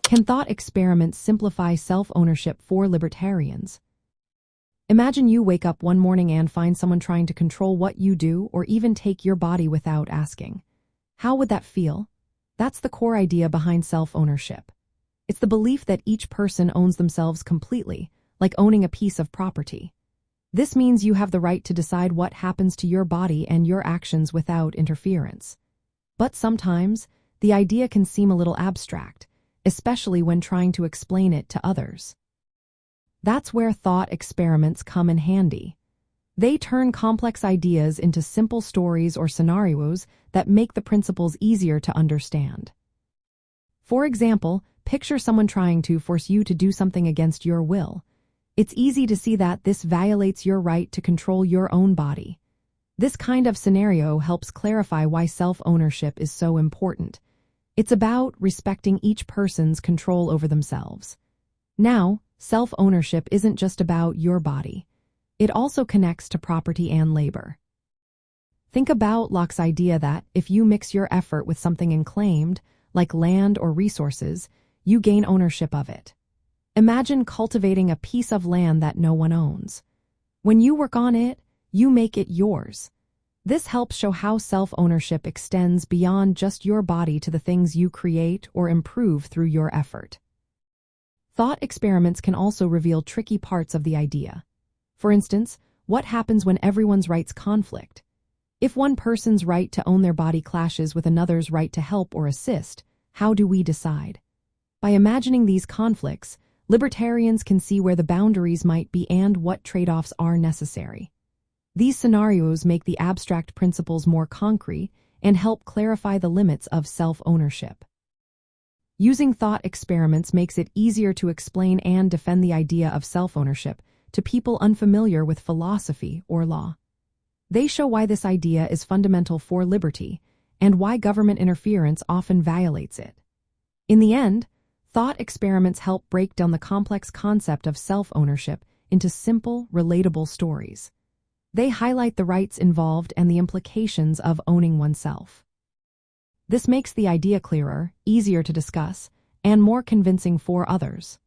Can thought experiments simplify self-ownership for libertarians? Imagine you wake up one morning and find someone trying to control what you do or even take your body without asking. How would that feel? That's the core idea behind self-ownership. It's the belief that each person owns themselves completely, like owning a piece of property. This means you have the right to decide what happens to your body and your actions without interference. But sometimes, the idea can seem a little abstract, especially when trying to explain it to others. That's where thought experiments come in handy. They turn complex ideas into simple stories or scenarios that make the principles easier to understand. For example, picture someone trying to force you to do something against your will. It's easy to see that this violates your right to control your own body. This kind of scenario helps clarify why self-ownership is so important. It's about respecting each person's control over themselves. Now, self-ownership isn't just about your body. It also connects to property and labor. Think about Locke's idea that if you mix your effort with something unclaimed, like land or resources, you gain ownership of it. Imagine cultivating a piece of land that no one owns. When you work on it, you make it yours. This helps show how self-ownership extends beyond just your body to the things you create or improve through your effort. Thought experiments can also reveal tricky parts of the idea. For instance, what happens when everyone's rights conflict? If one person's right to own their body clashes with another's right to help or assist, how do we decide? By imagining these conflicts, libertarians can see where the boundaries might be and what trade-offs are necessary. These scenarios make the abstract principles more concrete and help clarify the limits of self-ownership. Using thought experiments makes it easier to explain and defend the idea of self-ownership to people unfamiliar with philosophy or law. They show why this idea is fundamental for liberty and why government interference often violates it. In the end, thought experiments help break down the complex concept of self-ownership into simple, relatable stories. They highlight the rights involved and the implications of owning oneself. This makes the idea clearer, easier to discuss, and more convincing for others.